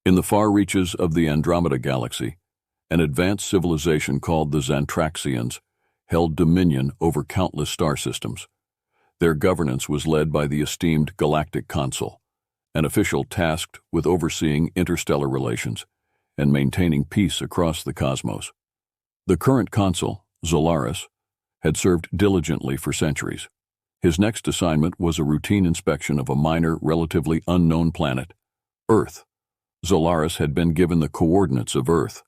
In the far reaches of the Andromeda Galaxy, an advanced civilization called the Xantraxians held dominion over countless star systems. Their governance was led by the esteemed Galactic Consul, an official tasked with overseeing interstellar relations and maintaining peace across the cosmos. The current consul, Zolaris, had served diligently for centuries. His next assignment was a routine inspection of a minor, relatively unknown planet, Earth. Zolaris had been given the coordinates of Earth,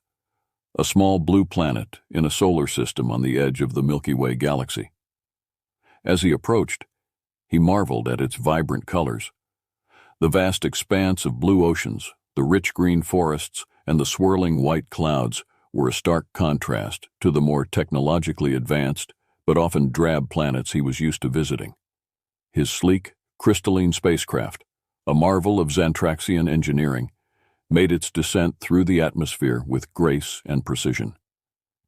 a small blue planet in a solar system on the edge of the Milky Way galaxy. As he approached, he marveled at its vibrant colors. The vast expanse of blue oceans, the rich green forests, and the swirling white clouds were a stark contrast to the more technologically advanced but often drab planets he was used to visiting. His sleek, crystalline spacecraft, a marvel of Xantraxian engineering, made its descent through the atmosphere with grace and precision.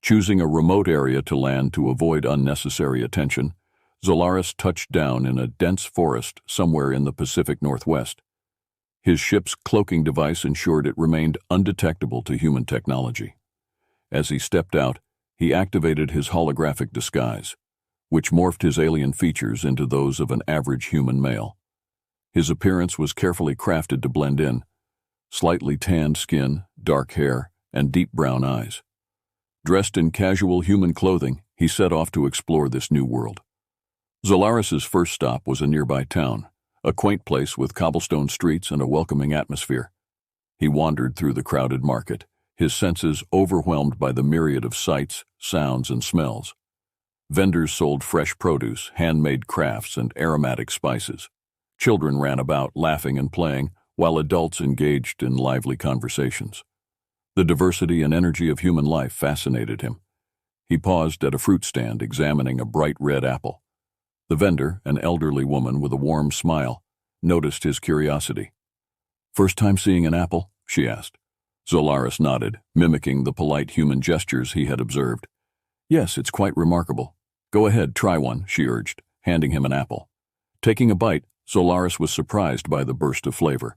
Choosing a remote area to land to avoid unnecessary attention, Zolaris touched down in a dense forest somewhere in the Pacific Northwest. His ship's cloaking device ensured it remained undetectable to human technology. As he stepped out, he activated his holographic disguise, which morphed his alien features into those of an average human male. His appearance was carefully crafted to blend in: slightly tanned skin, dark hair, and deep brown eyes. Dressed in casual human clothing, he set off to explore this new world. Zolaris's first stop was a nearby town, a quaint place with cobblestone streets and a welcoming atmosphere. He wandered through the crowded market, his senses overwhelmed by the myriad of sights, sounds, and smells. Vendors sold fresh produce, handmade crafts, and aromatic spices. Children ran about, laughing and playing, while adults engaged in lively conversations. The diversity and energy of human life fascinated him. He paused at a fruit stand, examining a bright red apple. The vendor, an elderly woman with a warm smile, noticed his curiosity. "First time seeing an apple?" she asked. Zolaris nodded, mimicking the polite human gestures he had observed. "Yes, it's quite remarkable. Go ahead, try one," she urged, handing him an apple. Taking a bite, Zolaris was surprised by the burst of flavor.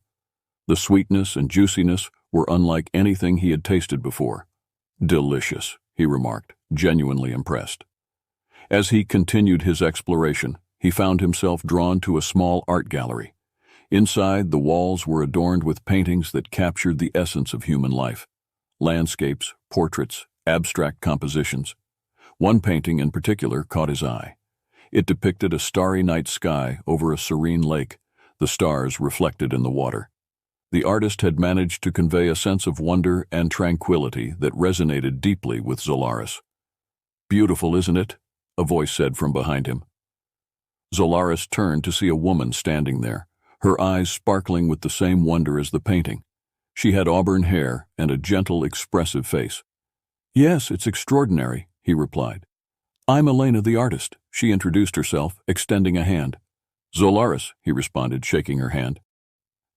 The sweetness and juiciness were unlike anything he had tasted before. "Delicious," he remarked, genuinely impressed. As he continued his exploration, he found himself drawn to a small art gallery. Inside, the walls were adorned with paintings that captured the essence of human life: landscapes, portraits, abstract compositions. One painting in particular caught his eye. It depicted a starry night sky over a serene lake, the stars reflected in the water. The artist had managed to convey a sense of wonder and tranquility that resonated deeply with Zolaris. "Beautiful, isn't it?" a voice said from behind him. Zolaris turned to see a woman standing there, her eyes sparkling with the same wonder as the painting. She had auburn hair and a gentle, expressive face. "Yes, it's extraordinary," he replied. "I'm Elena the artist," she introduced herself, extending a hand. "Zolaris," he responded, shaking her hand.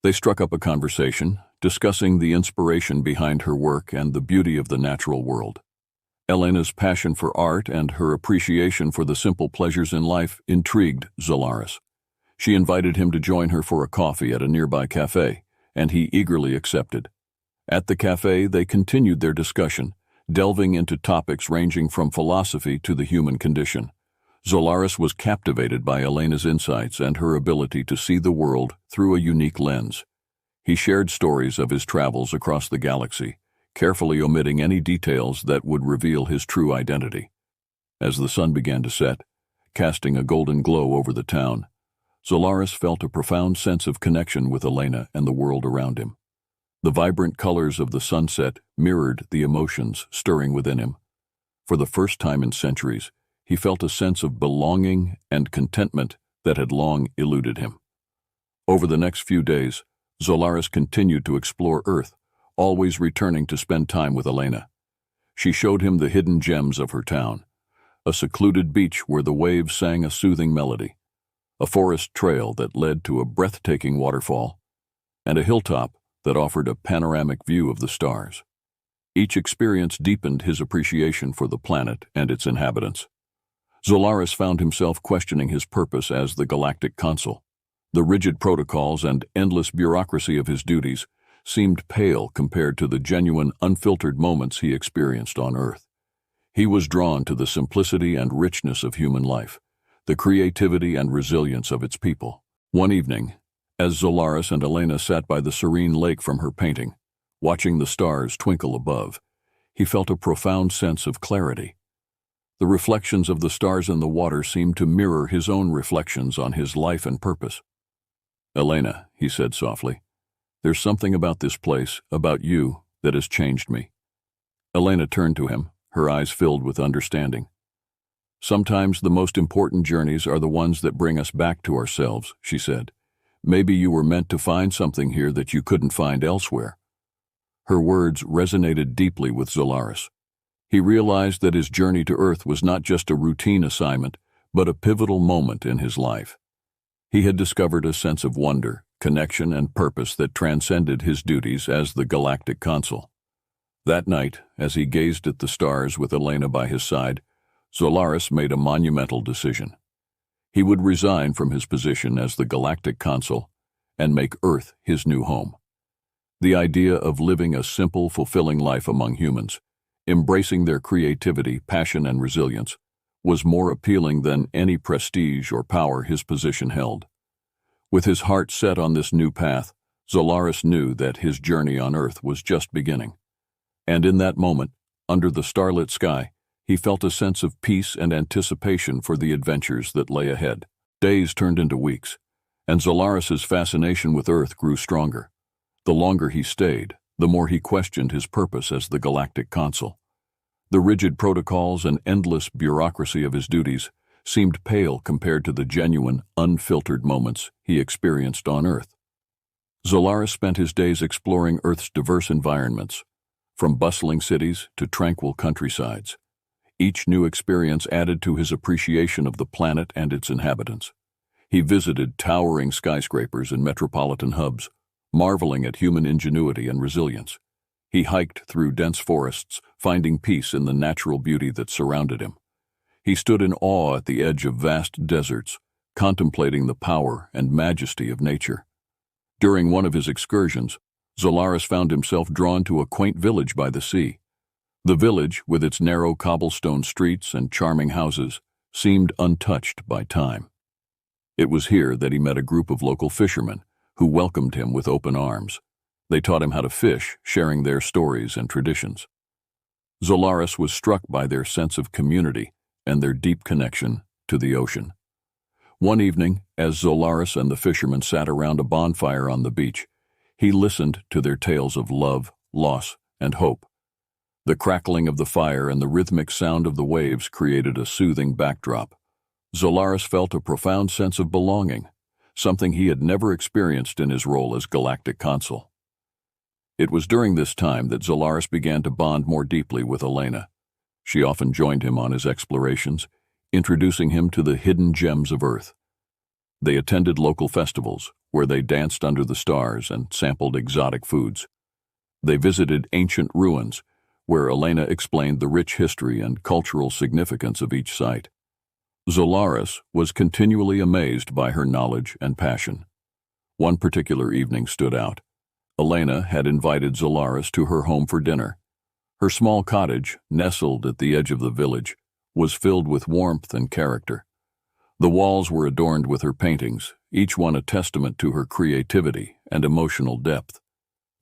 They struck up a conversation, discussing the inspiration behind her work and the beauty of the natural world. Elena's passion for art and her appreciation for the simple pleasures in life intrigued Zolaris. She invited him to join her for a coffee at a nearby cafe, and he eagerly accepted. At the cafe, they continued their discussion, delving into topics ranging from philosophy to the human condition. Zolaris was captivated by Elena's insights and her ability to see the world through a unique lens. He shared stories of his travels across the galaxy, carefully omitting any details that would reveal his true identity. As the sun began to set, casting a golden glow over the town, Zolaris felt a profound sense of connection with Elena and the world around him. The vibrant colors of the sunset mirrored the emotions stirring within him. For the first time in centuries, he felt a sense of belonging and contentment that had long eluded him. Over the next few days, Zolaris continued to explore Earth, always returning to spend time with Elena. She showed him the hidden gems of her town: a secluded beach where the waves sang a soothing melody, a forest trail that led to a breathtaking waterfall, and a hilltop that offered a panoramic view of the stars. Each experience deepened his appreciation for the planet and its inhabitants. Zolaris found himself questioning his purpose as the galactic consul. The rigid protocols and endless bureaucracy of his duties seemed pale compared to the genuine, unfiltered moments he experienced on Earth. He was drawn to the simplicity and richness of human life, the creativity and resilience of its people. One evening, as Zolaris and Elena sat by the serene lake from her painting, watching the stars twinkle above, he felt a profound sense of clarity. The reflections of the stars in the water seemed to mirror his own reflections on his life and purpose. "Elena," he said softly, "there's something about this place, about you, that has changed me." Elena turned to him, her eyes filled with understanding. "Sometimes the most important journeys are the ones that bring us back to ourselves," she said. "Maybe you were meant to find something here that you couldn't find elsewhere." Her words resonated deeply with Zolaris. He realized that his journey to Earth was not just a routine assignment, but a pivotal moment in his life. He had discovered a sense of wonder, connection, and purpose that transcended his duties as the galactic consul. That night, as he gazed at the stars with Elena by his side, Zolaris made a monumental decision. He would resign from his position as the galactic consul and make Earth his new home. The idea of living a simple, fulfilling life among humans, embracing their creativity, passion, and resilience, was more appealing than any prestige or power his position held. With his heart set on this new path, Zolaris knew that his journey on Earth was just beginning. And in that moment, under the starlit sky, he felt a sense of peace and anticipation for the adventures that lay ahead. Days turned into weeks, and Zolaris's fascination with Earth grew stronger. The longer he stayed, the more he questioned his purpose as the galactic consul. The rigid protocols and endless bureaucracy of his duties seemed pale compared to the genuine, unfiltered moments he experienced on Earth. Zolaris spent his days exploring Earth's diverse environments, from bustling cities to tranquil countrysides. Each new experience added to his appreciation of the planet and its inhabitants. He visited towering skyscrapers and metropolitan hubs, marveling at human ingenuity and resilience. He hiked through dense forests, finding peace in the natural beauty that surrounded him. He stood in awe at the edge of vast deserts, contemplating the power and majesty of nature. During one of his excursions, Zolaris found himself drawn to a quaint village by the sea. The village, with its narrow cobblestone streets and charming houses, seemed untouched by time. It was here that he met a group of local fishermen, who welcomed him with open arms. They taught him how to fish, sharing their stories and traditions. Zolaris was struck by their sense of community and their deep connection to the ocean. One evening, as Zolaris and the fishermen sat around a bonfire on the beach, he listened to their tales of love, loss, and hope. The crackling of the fire and the rhythmic sound of the waves created a soothing backdrop. Zolaris felt a profound sense of belonging, something he had never experienced in his role as galactic consul. It was during this time that Zolaris began to bond more deeply with Elena. She often joined him on his explorations, introducing him to the hidden gems of Earth. They attended local festivals, where they danced under the stars and sampled exotic foods. They visited ancient ruins, where Elena explained the rich history and cultural significance of each site. Zolaris was continually amazed by her knowledge and passion. One particular evening stood out. Elena had invited Zolaris to her home for dinner. Her small cottage, nestled at the edge of the village, was filled with warmth and character. The walls were adorned with her paintings, each one a testament to her creativity and emotional depth.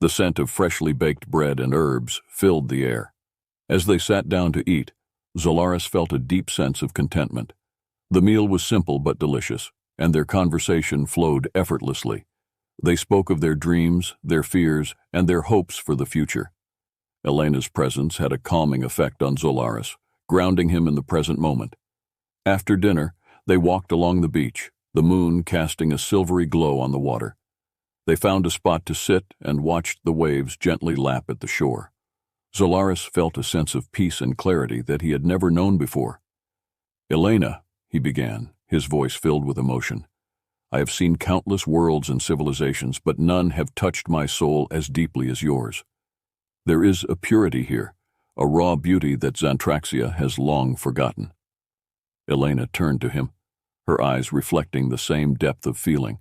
The scent of freshly baked bread and herbs filled the air. As they sat down to eat, Zolaris felt a deep sense of contentment. The meal was simple but delicious, and their conversation flowed effortlessly. They spoke of their dreams, their fears, and their hopes for the future. Elena's presence had a calming effect on Zolaris, grounding him in the present moment. After dinner, they walked along the beach, the moon casting a silvery glow on the water. They found a spot to sit and watched the waves gently lap at the shore. Zolaris felt a sense of peace and clarity that he had never known before. "Elena," he began, his voice filled with emotion, "I have seen countless worlds and civilizations, but none have touched my soul as deeply as yours. There is a purity here, a raw beauty that Zantraxia has long forgotten." Elena turned to him, her eyes reflecting the same depth of feeling.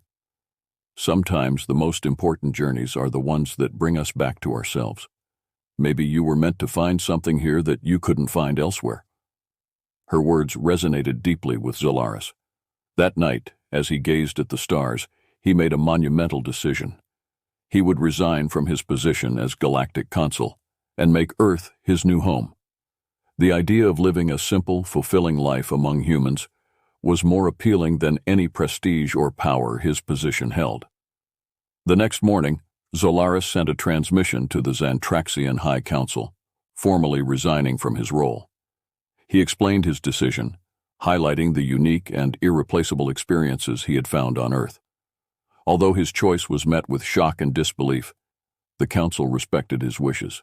sometimes the most important journeys are the ones that bring us back to ourselves. Maybe you were meant to find something here that you couldn't find elsewhere." Her words resonated deeply with Zolaris. That night, as he gazed at the stars, he made a monumental decision. He would resign from his position as Galactic Consul and make Earth his new home. The idea of living a simple, fulfilling life among humans was more appealing than any prestige or power his position held. The next morning, Zolaris sent a transmission to the Zantraxian High Council, formally resigning from his role. He explained his decision, highlighting the unique and irreplaceable experiences he had found on Earth. Although his choice was met with shock and disbelief, the Council respected his wishes.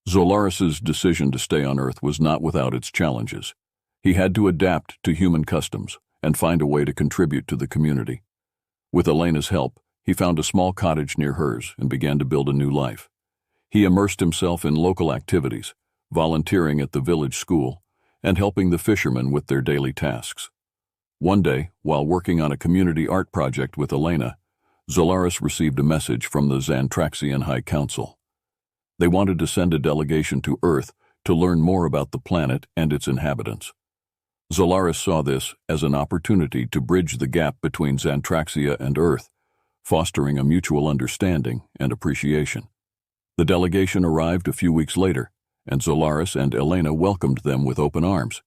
Zolaris's decision to stay on Earth was not without its challenges. He had to adapt to human customs and find a way to contribute to the community. With Elena's help, he found a small cottage near hers and began to build a new life. He immersed himself in local activities, volunteering at the village school, and helping the fishermen with their daily tasks. One day, while working on a community art project with Elena, Zolaris received a message from the Zantraxian High Council. They wanted to send a delegation to Earth to learn more about the planet and its inhabitants. Zolaris saw this as an opportunity to bridge the gap between Zantraxia and Earth, fostering a mutual understanding and appreciation. The delegation arrived a few weeks later, and Zolaris and Elena welcomed them with open arms.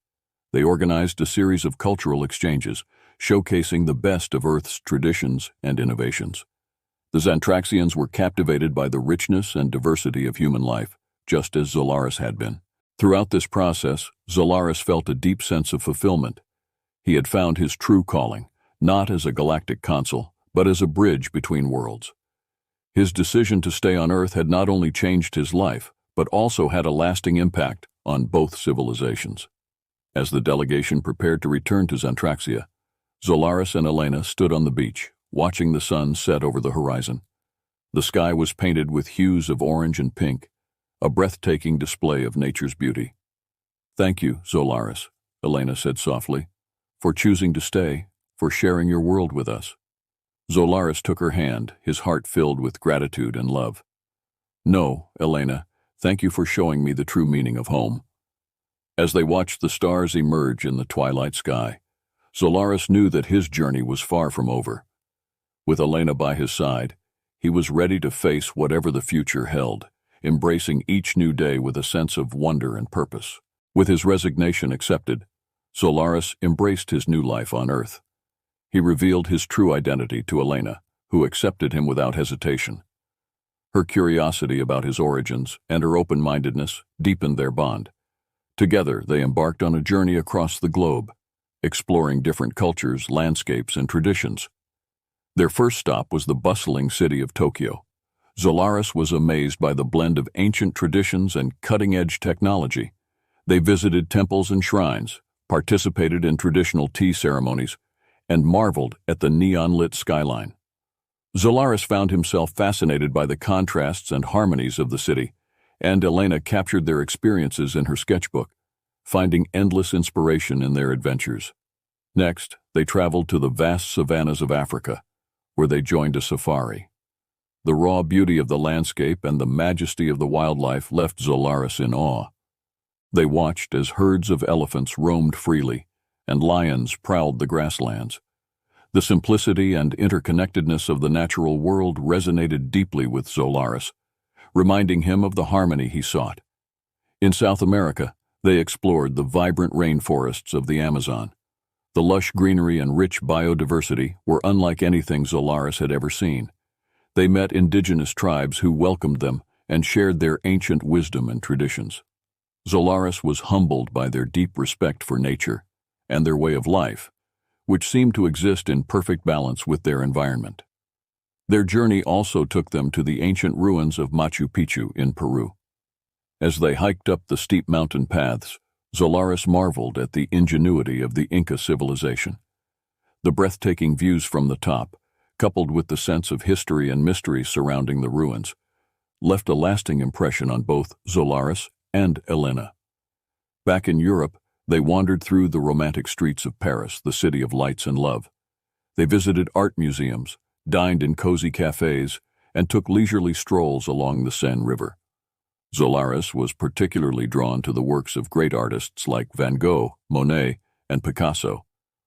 They organized a series of cultural exchanges, showcasing the best of Earth's traditions and innovations. The Zantraxians were captivated by the richness and diversity of human life, just as Zolaris had been. Throughout this process, Zolaris felt a deep sense of fulfillment. He had found his true calling, not as a galactic consul, but as a bridge between worlds. His decision to stay on Earth had not only changed his life, but also had a lasting impact on both civilizations. As the delegation prepared to return to Zantraxia, Zolaris and Elena stood on the beach, watching the sun set over the horizon. The sky was painted with hues of orange and pink, a breathtaking display of nature's beauty. "Thank you, Zolaris," Elena said softly, "for choosing to stay, for sharing your world with us." Zolaris took her hand, his heart filled with gratitude and love. "No, Elena, thank you for showing me the true meaning of home." As they watched the stars emerge in the twilight sky, Zolaris knew that his journey was far from over. With Elena by his side, he was ready to face whatever the future held, embracing each new day with a sense of wonder and purpose. With his resignation accepted, Zolaris embraced his new life on Earth. He revealed his true identity to Elena, who accepted him without hesitation. Her curiosity about his origins and her open-mindedness deepened their bond. Together, they embarked on a journey across the globe, exploring different cultures, landscapes, and traditions. Their first stop was the bustling city of Tokyo. Zolaris was amazed by the blend of ancient traditions and cutting-edge technology. They visited temples and shrines, participated in traditional tea ceremonies, and marveled at the neon-lit skyline. Zolaris found himself fascinated by the contrasts and harmonies of the city, and Elena captured their experiences in her sketchbook, finding endless inspiration in their adventures. Next, they traveled to the vast savannas of Africa, where they joined a safari. The raw beauty of the landscape and the majesty of the wildlife left Zolaris in awe. They watched as herds of elephants roamed freely, and lions prowled the grasslands. The simplicity and interconnectedness of the natural world resonated deeply with Zolaris, reminding him of the harmony he sought. In South America, they explored the vibrant rainforests of the Amazon. The lush greenery and rich biodiversity were unlike anything Zolaris had ever seen. They met indigenous tribes who welcomed them and shared their ancient wisdom and traditions. Zolaris was humbled by their deep respect for nature and their way of life, which seemed to exist in perfect balance with their environment. Their journey also took them to the ancient ruins of Machu Picchu in Peru. As they hiked up the steep mountain paths, Zolaris marveled at the ingenuity of the Inca civilization. The breathtaking views from the top, coupled with the sense of history and mystery surrounding the ruins, left a lasting impression on both Zolaris and Elena. Back in Europe, they wandered through the romantic streets of Paris, the city of lights and love. They visited art museums, dined in cozy cafes, and took leisurely strolls along the Seine River. Zolaris was particularly drawn to the works of great artists like Van Gogh, Monet, and Picasso,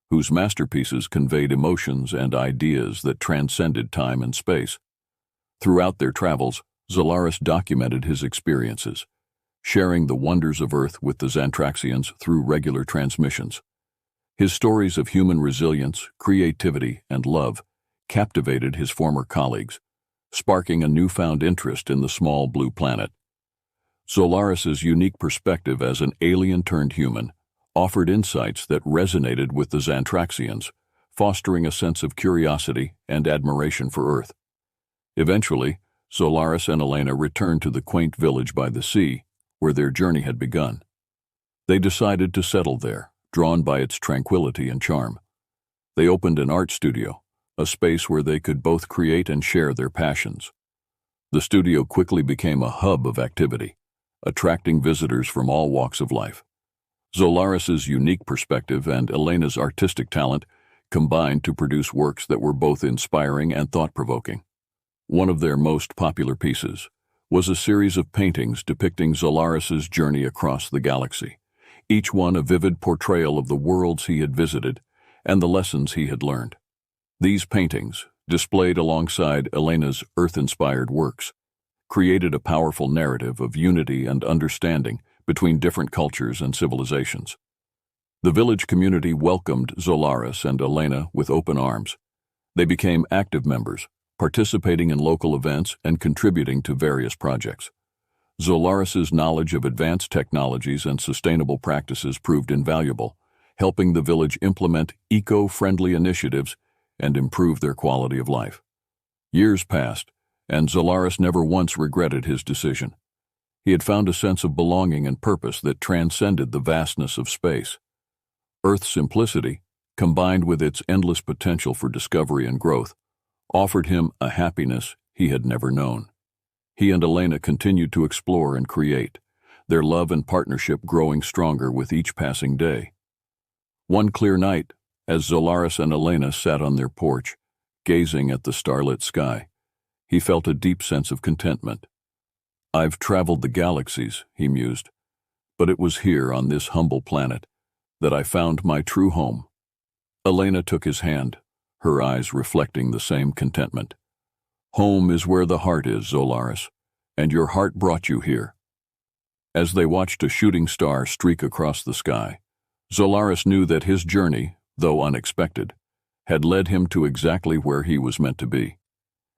whose masterpieces conveyed emotions and ideas that transcended time and space. Throughout their travels, Zolaris documented his experiences, sharing the wonders of Earth with the Xantraxians through regular transmissions. His stories of human resilience, creativity, and love captivated his former colleagues, sparking a newfound interest in the small blue planet. Zolaris's unique perspective as an alien-turned-human offered insights that resonated with the Xantraxians, fostering a sense of curiosity and admiration for Earth. Eventually, Zolaris and Elena returned to the quaint village by the sea, where their journey had begun. They decided to settle there, drawn by its tranquility and charm. They opened an art studio, a space where they could both create and share their passions. The studio quickly became a hub of activity, attracting visitors from all walks of life. Zolaris's unique perspective and Elena's artistic talent combined to produce works that were both inspiring and thought-provoking. One of their most popular pieces was a series of paintings depicting Zolaris's journey across the galaxy, each one a vivid portrayal of the worlds he had visited and the lessons he had learned. These paintings, displayed alongside Elena's Earth-inspired works, created a powerful narrative of unity and understanding between different cultures and civilizations. The village community welcomed Zolaris and Elena with open arms. They became active members, participating in local events and contributing to various projects. Zolaris's knowledge of advanced technologies and sustainable practices proved invaluable, helping the village implement eco-friendly initiatives and improve their quality of life. Years passed, and Zolaris never once regretted his decision. He had found a sense of belonging and purpose that transcended the vastness of space. Earth's simplicity, combined with its endless potential for discovery and growth, offered him a happiness he had never known. He and Elena continued to explore and create, their love and partnership growing stronger with each passing day. One clear night, as Zolaris and Elena sat on their porch, gazing at the starlit sky, he felt a deep sense of contentment. "I've traveled the galaxies," he mused, "but it was here on this humble planet that I found my true home." Elena took his hand, her eyes reflecting the same contentment. "Home is where the heart is, Zolaris, and your heart brought you here." As they watched a shooting star streak across the sky, Zolaris knew that his journey, though unexpected, had led him to exactly where he was meant to be.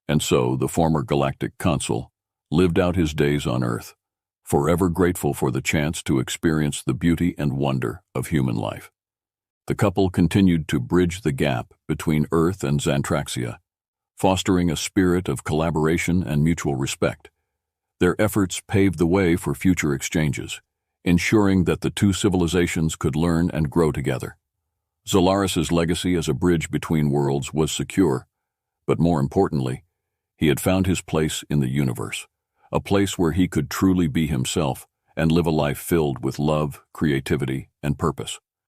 And so the former galactic consul lived out his days on Earth, forever grateful for the chance to experience the beauty and wonder of human life. The couple continued to bridge the gap between Earth and Xantraxia, fostering a spirit of collaboration and mutual respect. Their efforts paved the way for future exchanges, ensuring that the two civilizations could learn and grow together. Zolaris's legacy as a bridge between worlds was secure, but more importantly, he had found his place in the universe, a place where he could truly be himself and live a life filled with love, creativity, and purpose.